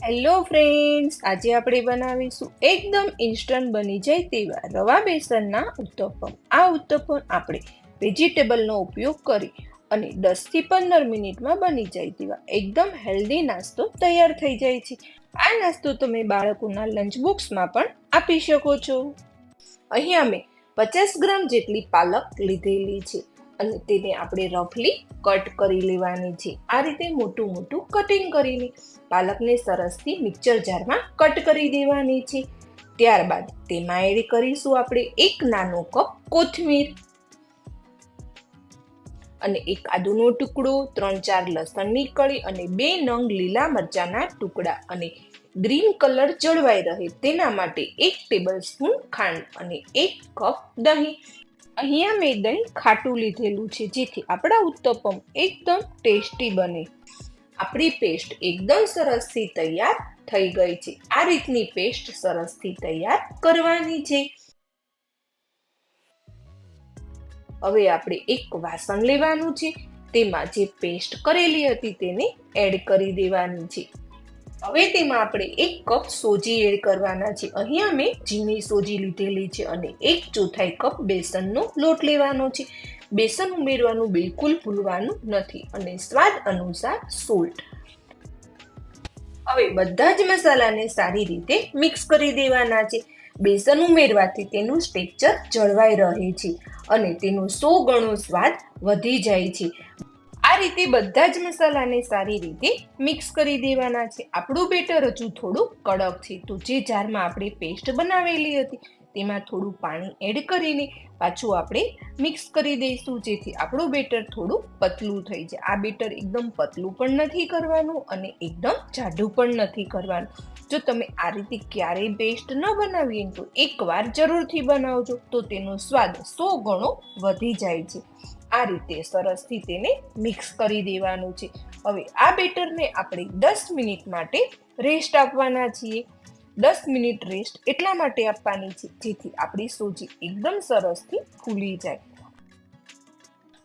Hello friends, આજે આપણે બનાવીશું એકદમ ઇન્સ્ટન્ટ બની જાય તેવા રવા બેસનના ઉત્તપમ. આ ઉત્તપમ આપણે વેજીટેબલનો ઉપયોગ કરી અને 10 થી 15 મિનિટમાં બની જાય તેવા એકદમ હેલ્ધી નાસ્તો તૈયાર થઈ જાય છે. આ નાસ્તો તમે બાળકોના લંચ બોક્સમાં પણ આપી શકો છો. અહીં અમે 50 ગ્રામ જેટલી પાલક લીધેલી છે અને તેને આપણે રફલી કટ કરી લેવાની છે. આ રીતે મોટું મોટું કટિંગ કરીને પાલકને સરસથી મિક્સર જારમાં કટ કરી દેવાની છે. ત્યારબાદ તેમાં એડ કરીશું આપણે 1 નાનો કપ કોથમીર અને 1 આદુનો ટુકડો, 3-4 લસણની કળી અને 2 નંગ લીલા મરચાના ટુકડા અને ગ્રીન કલર જળવાઈ રહે તેના માટે 1 ટેબલસ્પૂન ખાંડ અને 1 કપ દહીં. અહીંયા મેં દહીં ખાટું લીધેલું છે જેથી આપણા ઉત્તપમ એકદમ ટેસ્ટી બને. આપણી પેસ્ટ એકદમ સરસથી તૈયાર થઈ ગઈ છે. આ રીતની પેસ્ટ સરસથી તૈયાર કરવાની છે. હવે આપણે એક વાસણ લેવાનું છે, તેમાં જે પેસ્ટ કરેલી હતી તેને એડ કરી દેવાની છે. હવે તેમાં આપણે 1 કપ સોજી એડ કરવાના છે. અહીંયા મેં ઝીણી સોજી લીધેલી છે અને 1/4 કપ બેસનનો લોટ લેવાનો છે. બેસન ઉમેરવાનું બિલકુલ ભૂલવાનું નથી અને સ્વાદ અનુસાર સોલ્ટ. હવે બધા જ મસાલાને સારી રીતે મિક્સ કરી દેવાના છે. બેસન ઉમેરવાથી તેનું ટેક્સચર જળવાઈ રહે છે અને તેનો 100 ગણો સ્વાદ વધી જાય છે. આ રીતે બધા જ મસાલાને સારી રીતે મિક્સ કરી દેવાના છે. આપણું બેટર હજુ થોડું કડક છે, તો જે જારમાં આપણે પેસ્ટ બનાવેલી હતી તેમાં થોડું પાણી એડ કરીને પાછું આપણે મિક્સ કરી દઈશું, જેથી આપણું બેટર થોડું પતલું થઈ જાય. આ બેટર એકદમ પતલું પણ નથી કરવાનું અને એકદમ જાડું પણ નથી કરવાનું. જો તમે આ રીતે ક્યારેય પેસ્ટ ન બનાવી તો એકવાર જરૂરથી બનાવજો, તો તેનો સ્વાદ 100 ગણો વધી જાય છે. આ રીતે સરસથી તેને મિક્સ કરી દેવાનું છે. હવે આ બેટરને આપણે 10 મિનિટ માટે રેસ્ટ આપવાના છીએ. 10 મિનિટ રેસ્ટ એટલા માટે આપવાની છે જેથી આપણી સોજી એકદમ સરસથી ફૂલી જાય.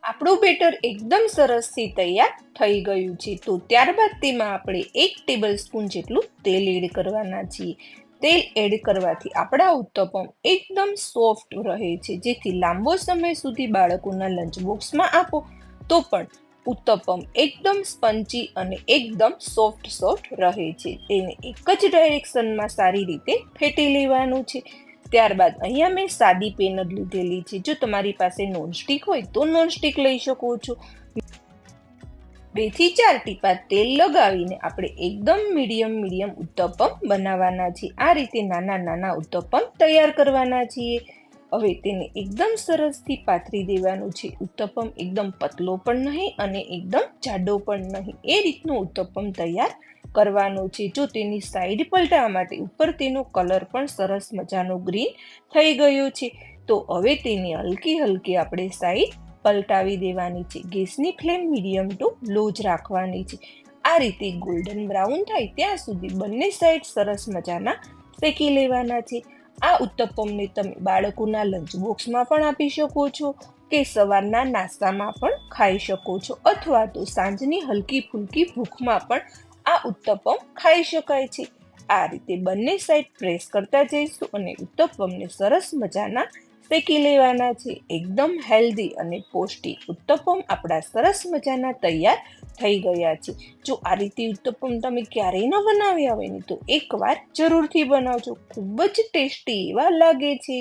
આપણું બેટર એકદમ સરસથી તૈયાર થઈ ગયું છે, તો ત્યારબાદ તેમાં આપણે 1 ટેબલસ્પૂન જેટલું તેલ એડ કરવાના છીએ. તેલ એડ કરવાથી આપણા ઉત્તપમ એકદમ સોફ્ટ રહે છે, જેથી લાંબો સમય સુધી બાળકોના લંચ બોક્સમાં આપો તો પણ ઉત્તપમ એકદમ સ્પંચી અને એકદમ સોફ્ટ રહે છે. તેને એક જ ડાયરેક્શનમાં સારી રીતે ફેટી લેવાનું છે. ત્યારબાદ અહીંયા મેં સાદી પેન જ લીધેલી છે. જો તમારી પાસે નોનસ્ટિક હોય તો નોનસ્ટિક લઈ શકો છો. 2 થી 4 ટીપા તેલ લગાવીને આપણે એકદમ મીડિયમ ઉત્તપમ બનાવવાના છે. આ રીતે નાના નાના ઉત્તપમ તૈયાર કરવાના છીએ. હવે તેને એકદમ સરસથી પાથરી દેવાનું છે. ઉત્તપમ એકદમ પતલો પણ નહીં અને એકદમ જાડો પણ નહીં, એ રીતનો ઉત્તપમ તૈયાર કરવાનો છે. જો તેની સાઈડ પલટાવવા માટે ઉપર તેનો કલર પણ સરસ મજાનો ગ્રીન થઈ ગયો છે, તો હવે તેની હલકી આપણે સાઈડ પલટાવી દેવાની છે. ગેસની ફ્લેમ મીડિયમ ટુ લો જ રાખવાની છે. આ રીતે ગોલ્ડન બ્રાઉન થાય ત્યાં સુધી બંને સાઈડ સરસ મજાના શેકી લેવાના છે. આ ઉત્તપમને તમે બાળકોના લંચ બોક્સમાં પણ આપી શકો છો કે સવારના નાસ્તામાં પણ ખાઈ શકો છો, અથવા તો સાંજની હલકી ફૂલકી ભૂખમાં પણ આ ઉત્તપમ ખાઈ શકાય છે. આ રીતે બંને સાઈડ પ્રેસ કરતા જઈશું અને ઉત્તપમને સરસ મજાના શેકી લેવાના છે. એકદમ હેલ્ધી અને પૌષ્ટિક ઉત્તપમ આપણા સરસ મજાના તૈયાર થઈ ગયા છે. જો આ રીતે ઉત્તપમ તમે ક્યારેય ન બનાવ્યા હોય ને તો એકવાર જરૂરથી બનાવજો. ખૂબ જ ટેસ્ટી એવા લાગે છે.